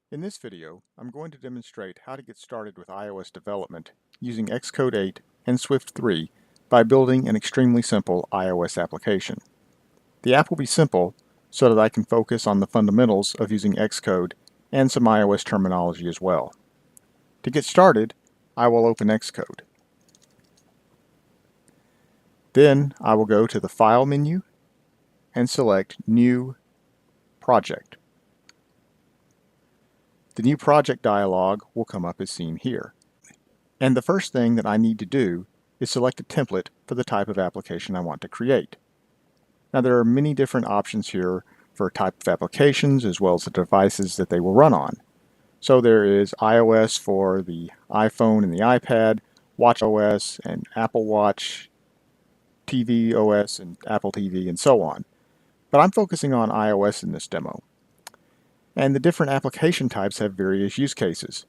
In this video, I'm going to demonstrate how to get started with iOS development using Xcode 8 and Swift 3 by building an extremely simple iOS application. The app will be simple so that I can focus on the fundamentals of using Xcode and some iOS terminology as well. To get started, I will open Xcode. Then I will go to the File menu and select New Project. The New Project dialog will come up as seen here. And the first thing that I need to do is select a template for the type of application I want to create. Now there are many different options here for type of applications as well as the devices that they will run on. So there is iOS for the iPhone and the iPad, watchOS and Apple Watch, tvOS and Apple TV, and so on. But I'm focusing on iOS in this demo. And the different application types have various use cases.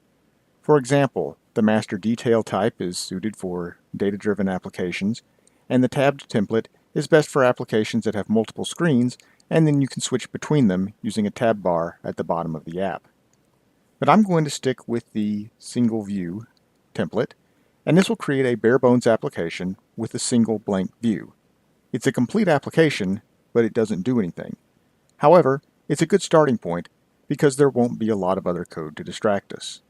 For example, the master detail type is suited for data-driven applications, and the tabbed template is best for applications that have multiple screens, and then you can switch between them using a tab bar at the bottom of the app. But I'm going to stick with the single view template, and this will create a bare bones application with a single blank view. It's a complete application, but it doesn't do anything. However, it's a good starting point because there won't be a lot of other code to distract us.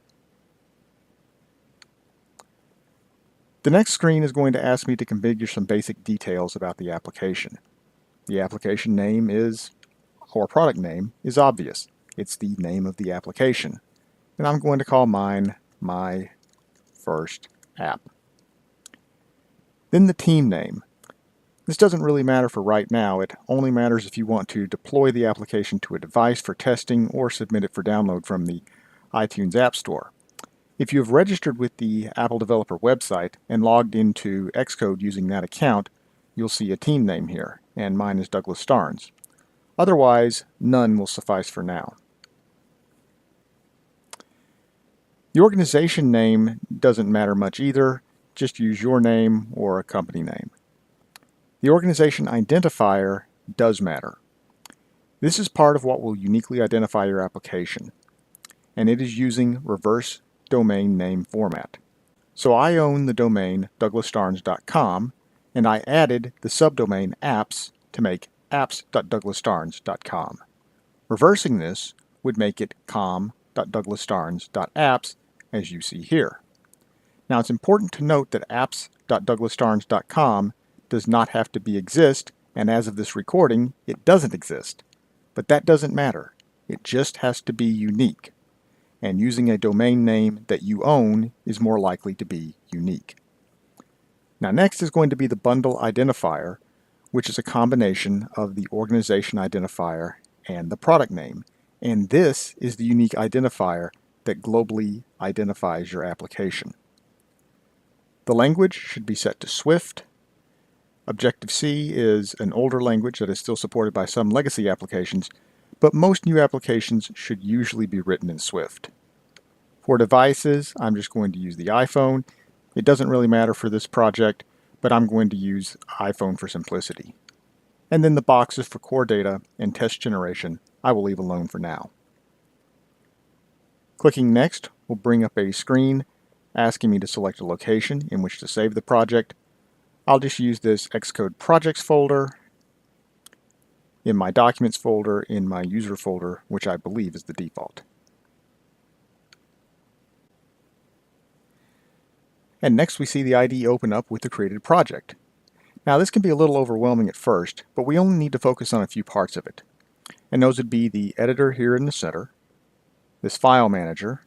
The next screen is going to ask me to configure some basic details about the application. The application name is, or product name, is obvious. It's the name of the application. And I'm going to call mine My First App. Then the team name. This doesn't really matter for right now. It only matters if you want to deploy the application to a device for testing or submit it for download from the iTunes App Store. If you have registered with the Apple Developer website and logged into Xcode using that account, you'll see a team name here, and mine is Douglas Starnes. Otherwise, none will suffice for now. The organization name doesn't matter much either. Just use your name or a company name. The organization identifier does matter. This is part of what will uniquely identify your application, and it is using reverse domain name format. So I own the domain douglasstarnes.com, and I added the subdomain apps to make apps.douglasstarnes.com. Reversing this would make it com.douglasstarnes.apps, as you see here. Now it's important to note that apps.douglasstarnes.com does not have to exist, and as of this recording, it doesn't exist. But that doesn't matter. It just has to be unique. And using a domain name that you own is more likely to be unique. Now next is going to be the bundle identifier, which is a combination of the organization identifier and the product name. And this is the unique identifier that globally identifies your application. The language should be set to Swift. Objective-C is an older language that is still supported by some legacy applications, but most new applications should usually be written in Swift. For devices, I'm just going to use the iPhone. It doesn't really matter for this project, but I'm going to use iPhone for simplicity. And then the boxes for core data and test generation, I will leave alone for now. Clicking Next will bring up a screen asking me to select a location in which to save the project. I'll just use this Xcode Projects folder, in my Documents folder, in my User folder, which I believe is the default. And next we see the IDE open up with the created project. Now this can be a little overwhelming at first, but we only need to focus on a few parts of it. And those would be the editor here in the center, this file manager,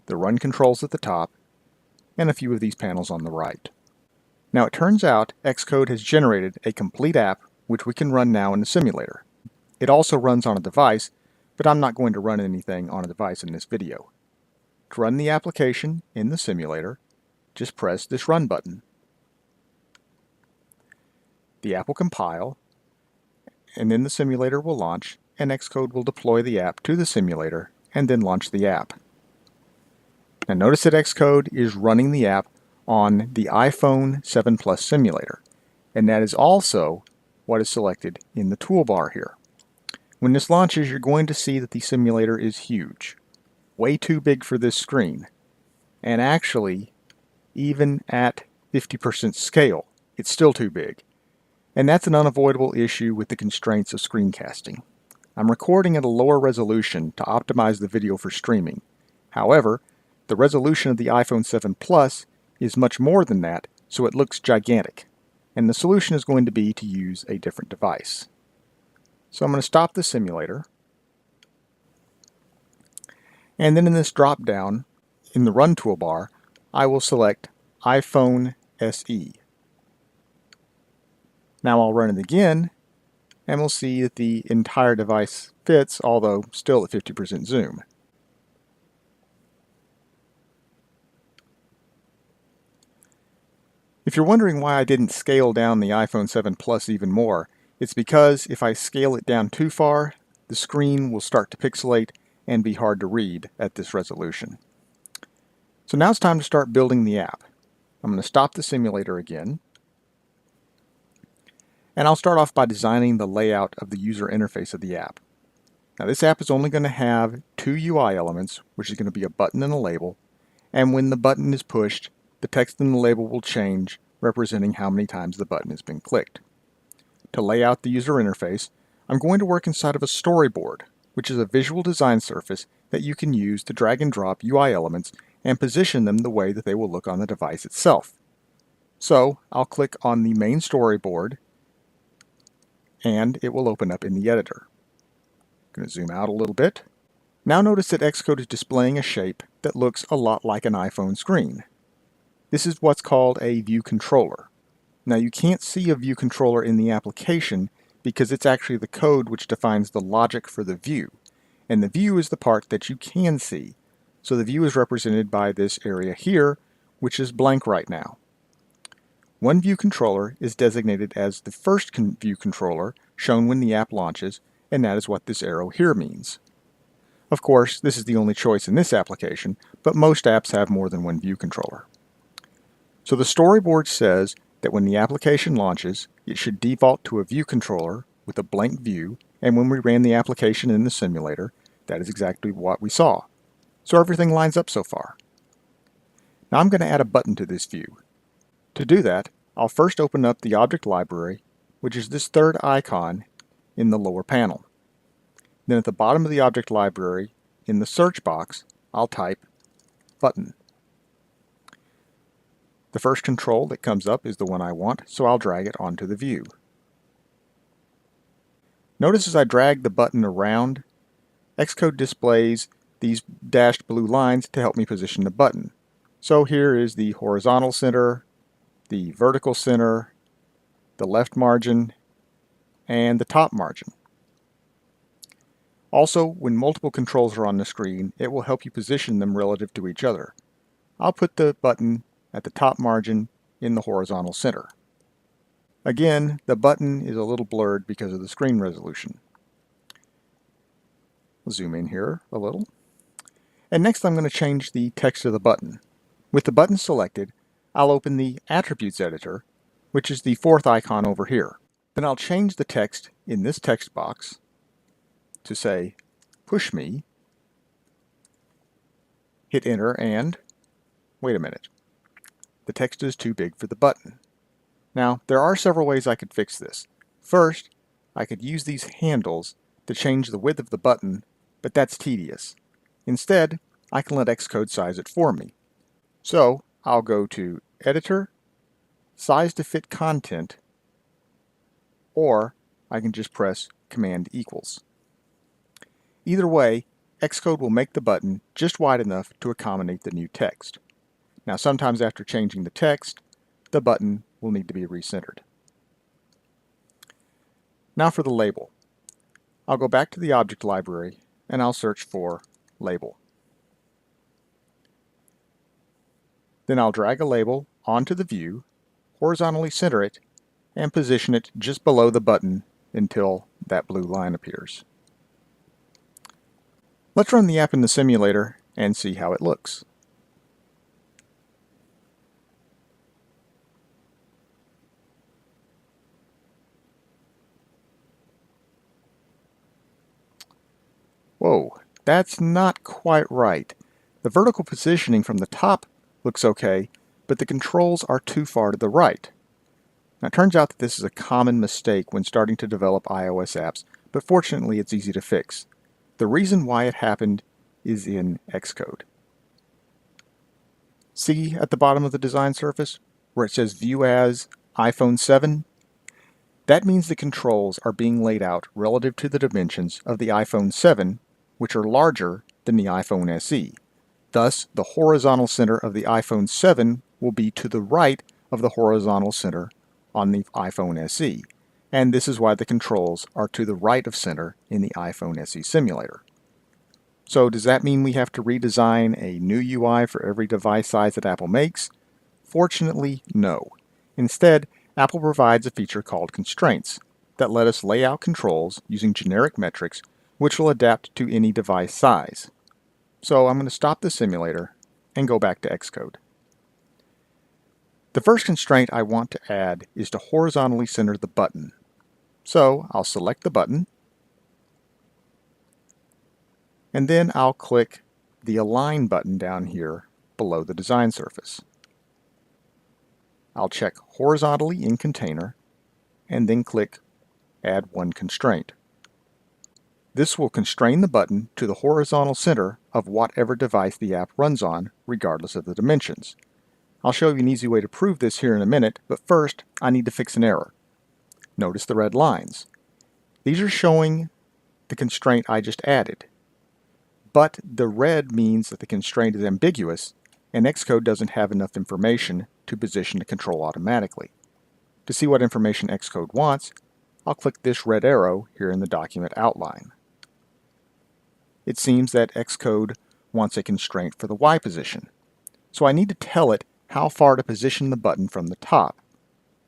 the run controls at the top, and a few of these panels on the right. Now it turns out Xcode has generated a complete app which we can run now in the simulator. It also runs on a device, but I'm not going to run anything on a device in this video. To run the application in the simulator, just press this Run button. The app will compile, and then the simulator will launch, and Xcode will deploy the app to the simulator and then launch the app. Now notice that Xcode is running the app on the iPhone 7 Plus simulator, and that is also what is selected in the toolbar here. When this launches, you're going to see that the simulator is huge. way too big for this screen. And actually, even at 50% scale, it's still too big. And that's an unavoidable issue with the constraints of screencasting. I'm recording at a lower resolution to optimize the video for streaming. However, the resolution of the iPhone 7 Plus is much more than that, so it looks gigantic. And the solution is going to be to use a different device. So I'm going to stop the simulator. And then in this drop-down, in the Run toolbar, I will select iPhone SE. Now I'll run it again, and we'll see that the entire device fits, although still at 50% zoom. If you're wondering why I didn't scale down the iPhone 7 Plus even more, it's because if I scale it down too far, the screen will start to pixelate and be hard to read at this resolution. So now it's time to start building the app. I'm going to stop the simulator again. And I'll start off by designing the layout of the user interface of the app. Now this app is only going to have two UI elements, which is going to be a button and a label. And when the button is pushed, the text in the label will change, representing how many times the button has been clicked. To lay out the user interface, I'm going to work inside of a storyboard, which is a visual design surface that you can use to drag and drop UI elements and position them the way that they will look on the device itself. So I'll click on the main storyboard and it will open up in the editor. I'm going to zoom out a little bit. Now notice that Xcode is displaying a shape that looks a lot like an iPhone screen. This is what's called a view controller. Now you can't see a view controller in the application because it's actually the code which defines the logic for the view. And the view is the part that you can see. So the view is represented by this area here, which is blank right now. One view controller is designated as the first view controller shown when the app launches, and that is what this arrow here means. Of course, this is the only choice in this application, but most apps have more than one view controller. So the storyboard says that when the application launches, it should default to a view controller with a blank view, and when we ran the application in the simulator, that is exactly what we saw. So everything lines up so far. Now I'm going to add a button to this view. To do that, I'll first open up the object library, which is this third icon in the lower panel. Then at the bottom of the object library, in the search box, I'll type button. The first control that comes up is the one I want, so I'll drag it onto the view. Notice as I drag the button around, Xcode displays these dashed blue lines to help me position the button. So here is the horizontal center, the vertical center, the left margin, and the top margin. Also, when multiple controls are on the screen, it will help you position them relative to each other. I'll put the button at the top margin in the horizontal center. Again, the button is a little blurred because of the screen resolution. I'll zoom in here a little. And next I'm going to change the text of the button. With the button selected, I'll open the Attributes Editor, which is the fourth icon over here. Then I'll change the text in this text box to say, Push Me, hit Enter, and wait a minute. The text is too big for the button. Now, there are several ways I could fix this. First, I could use these handles to change the width of the button, but that's tedious. Instead, I can let Xcode size it for me. So, I'll go to Editor, Size to Fit Content, or I can just press Command equals. Either way, Xcode will make the button just wide enough to accommodate the new text. Now sometimes after changing the text, the button will need to be recentered. Now for the label. I'll go back to the object library and I'll search for label. Then I'll drag a label onto the view, horizontally center it, and position it just below the button until that blue line appears. Let's run the app in the simulator and see how it looks. Whoa, That's not quite right. The vertical positioning from the top looks okay, but the controls are too far to the right. Now, it turns out that this is a common mistake when starting to develop iOS apps, but fortunately it's easy to fix. The reason why it happened is in Xcode. See at the bottom of the design surface where it says View as iPhone 7? That means the controls are being laid out relative to the dimensions of the iPhone 7, which are larger than the iPhone SE. Thus, the horizontal center of the iPhone 7 will be to the right of the horizontal center on the iPhone SE. And this is why the controls are to the right of center in the iPhone SE simulator. So does that mean we have to redesign a new UI for every device size that Apple makes? Fortunately, no. Instead, Apple provides a feature called constraints that let us lay out controls using generic metrics which will adapt to any device size. So I'm going to stop the simulator and go back to Xcode. The first constraint I want to add is to horizontally center the button. So I'll select the button, and then I'll click the Align button down here below the design surface. I'll check Horizontally in Container, and then click Add one constraint. This will constrain the button to the horizontal center of whatever device the app runs on, regardless of the dimensions. I'll show you an easy way to prove this here in a minute, but first I need to fix an error. Notice the red lines. These are showing the constraint I just added. But the red means that the constraint is ambiguous, and Xcode doesn't have enough information to position the control automatically. To see what information Xcode wants, I'll click this red arrow here in the document outline. It seems that Xcode wants a constraint for the Y position. So I need to tell it how far to position the button from the top.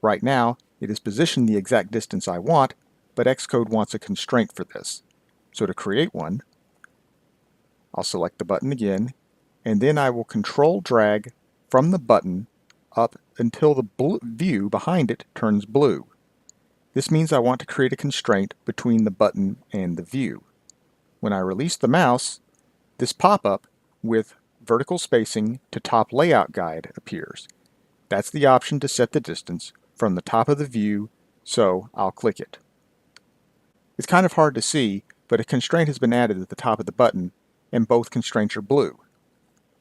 Right now, it is positioned the exact distance I want, but Xcode wants a constraint for this. So to create one, I'll select the button again, and then I will control drag from the button up until the view behind it turns blue. This means I want to create a constraint between the button and the view. When I release the mouse, this pop-up with vertical spacing to top layout guide appears. That's the option to set the distance from the top of the view, so I'll click it. It's kind of hard to see, but a constraint has been added at the top of the button, and both constraints are blue.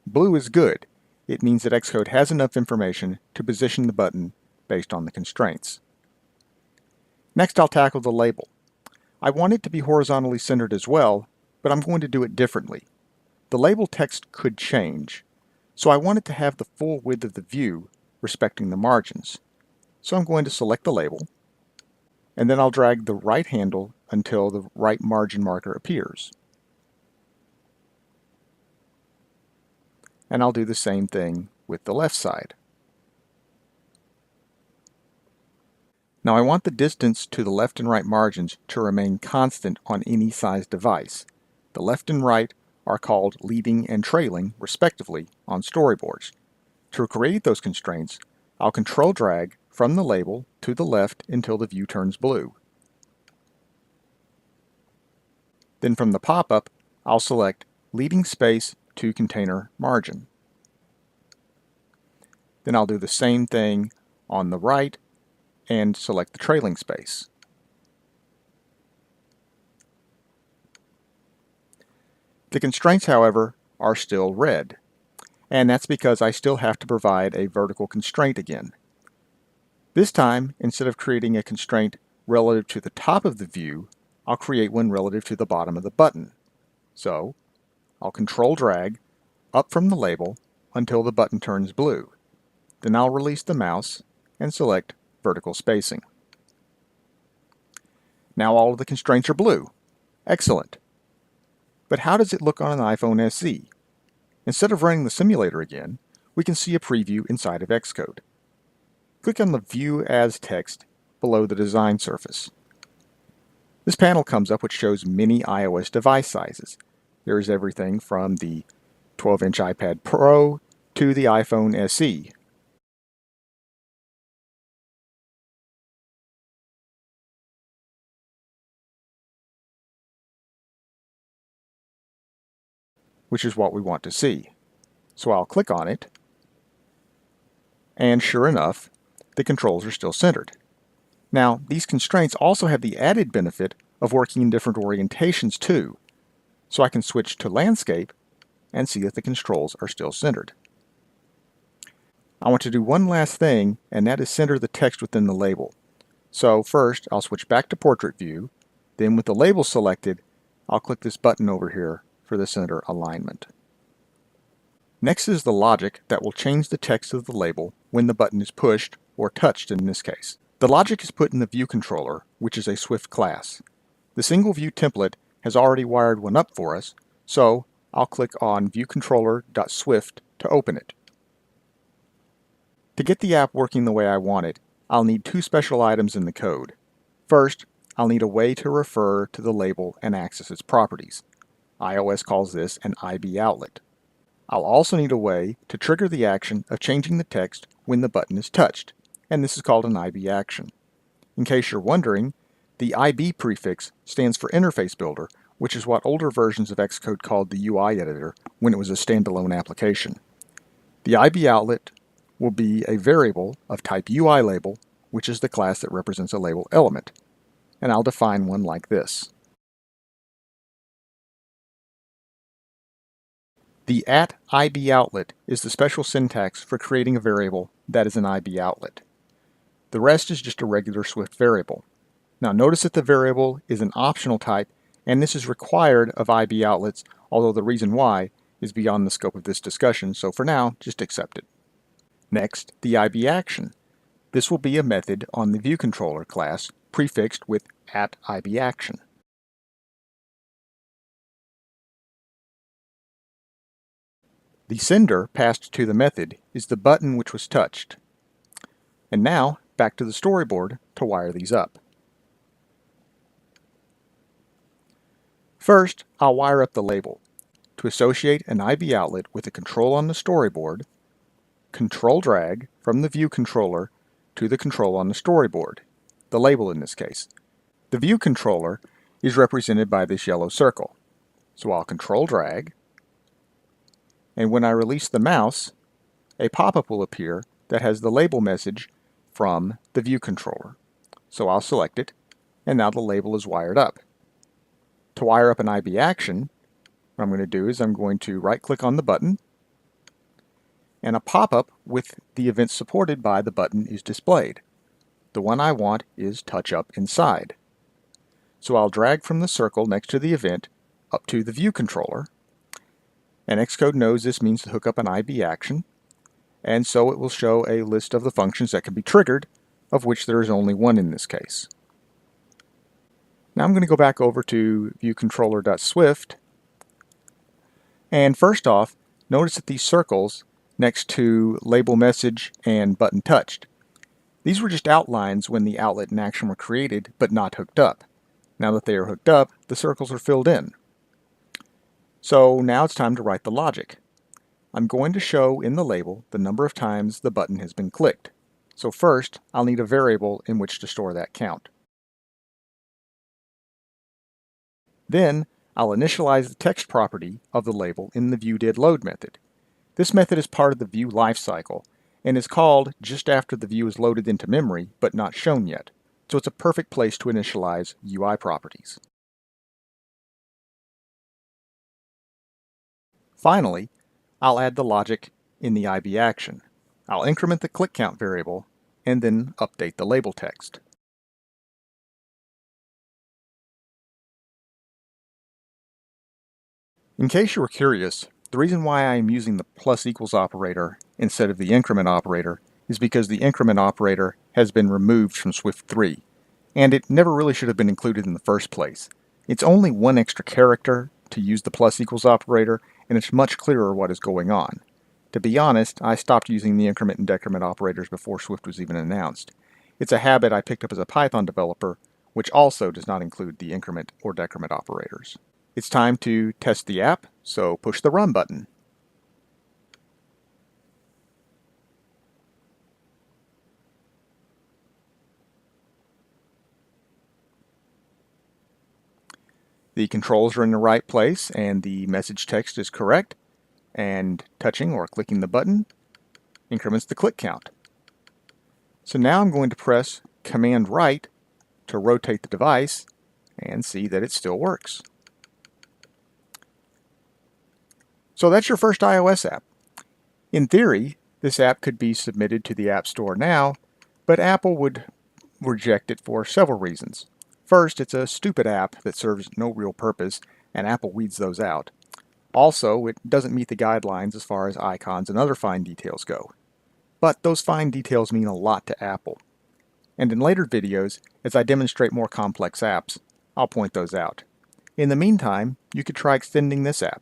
Blue is good. It means that Xcode has enough information to position the button based on the constraints. Next, I'll tackle the label. I want it to be horizontally centered as well, but I'm going to do it differently. The label text could change, so I want it to have the full width of the view, respecting the margins. So I'm going to select the label, and then I'll drag the right handle until the right margin marker appears. And I'll do the same thing with the left side. Now I want the distance to the left and right margins to remain constant on any size device. The left and right are called leading and trailing, respectively, on storyboards. To create those constraints, I'll control drag from the label to the left until the view turns blue. Then from the pop-up, I'll select leading space to container margin. Then I'll do the same thing on the right and select the trailing space. The constraints, however, are still red, and that's because I still have to provide a vertical constraint again. This time, instead of creating a constraint relative to the top of the view, I'll create one relative to the bottom of the button. So, I'll control drag up from the label until the button turns blue. Then I'll release the mouse and select vertical spacing. Now all of the constraints are blue. Excellent. But how does it look on an iPhone SE? Instead of running the simulator again, we can see a preview inside of Xcode. Click on the View as text below the design surface. This panel comes up which shows many iOS device sizes. There is everything from the 12-inch iPad Pro to the iPhone SE. which is what we want to see. So I'll click on it, and sure enough, the controls are still centered. Now, these constraints also have the added benefit of working in different orientations too. So I can switch to landscape and see that the controls are still centered. I want to do one last thing, and that is center the text within the label. So first, I'll switch back to portrait view. Then with the label selected, I'll click this button over here for the center alignment. Next is the logic that will change the text of the label when the button is pushed, or touched in this case. The logic is put in the view controller, which is a Swift class. The single view template has already wired one up for us, so I'll click on viewcontroller.swift to open it. To get the app working the way I want it, I'll need two special items in the code. First, I'll need a way to refer to the label and access its properties. iOS calls this an IB outlet. I'll also need a way to trigger the action of changing the text when the button is touched, and this is called an IB action. In case you're wondering, the IB prefix stands for Interface Builder, which is what older versions of Xcode called the UI editor when it was a standalone application. The IB outlet will be a variable of type UI label, which is the class that represents a label element, and I'll define one like this. The @IB outlet is the special syntax for creating a variable that is an IB outlet. The rest is just a regular Swift variable. Now notice that the variable is an optional type, and this is required of IB outlets, although the reason why is beyond the scope of this discussion, so for now, just accept it. Next, the IB action. This will be a method on the viewController class prefixed with @IB action. The sender passed to the method is the button which was touched. And now, back to the storyboard to wire these up. First, I'll wire up the label. To associate an IB outlet with a control on the storyboard, control drag from the view controller to the control on the storyboard, the label in this case. The view controller is represented by this yellow circle. So I'll control drag, and when I release the mouse, a pop-up will appear that has the label message from the view controller. So I'll select it, and now the label is wired up. To wire up an IB action, what I'm going to do is I'm going to right-click on the button, and a pop-up with the event supported by the button is displayed. The one I want is Touch Up Inside. So I'll drag from the circle next to the event up to the view controller, and Xcode knows this means to hook up an IB action, and so it will show a list of the functions that can be triggered, of which there is only one in this case. Now I'm going to go back over to viewcontroller.swift, and first off, notice that these circles next to label message and button touched. These were just outlines when the outlet and action were created, but not hooked up. Now that they are hooked up, the circles are filled in. So now it's time to write the logic. I'm going to show in the label the number of times the button has been clicked. So first, I'll need a variable in which to store that count. Then, I'll initialize the text property of the label in the viewDidLoad method. This method is part of the view lifecycle and is called just after the view is loaded into memory but not shown yet. So it's a perfect place to initialize UI properties. Finally, I'll add the logic in the IB action. I'll increment the click count variable and then update the label text. In case you were curious, the reason why I am using the plus equals operator instead of the increment operator is because the increment operator has been removed from Swift 3, and it never really should have been included in the first place. It's only one extra character to use the plus equals operator, and it's much clearer what is going on. To be honest, I stopped using the increment and decrement operators before Swift was even announced. It's a habit I picked up as a Python developer, which also does not include the increment or decrement operators. It's time to test the app, so push the Run button. the controls are in the right place and the message text is correct, and touching or clicking the button increments the click count. So now I'm going to press Command right to rotate the device and see that it still works. So that's your first iOS app. In theory, this app could be submitted to the App Store now, but Apple would reject it for several reasons. First, it's a stupid app that serves no real purpose, and Apple weeds those out. Also, it doesn't meet the guidelines as far as icons and other fine details go. But those fine details mean a lot to Apple. And in later videos, as I demonstrate more complex apps, I'll point those out. In the meantime, you could try extending this app.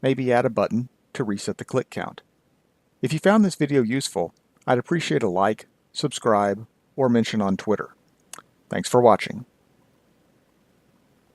Maybe add a button to reset the click count. If you found this video useful, I'd appreciate a like, subscribe, or mention on Twitter. Thanks for watching.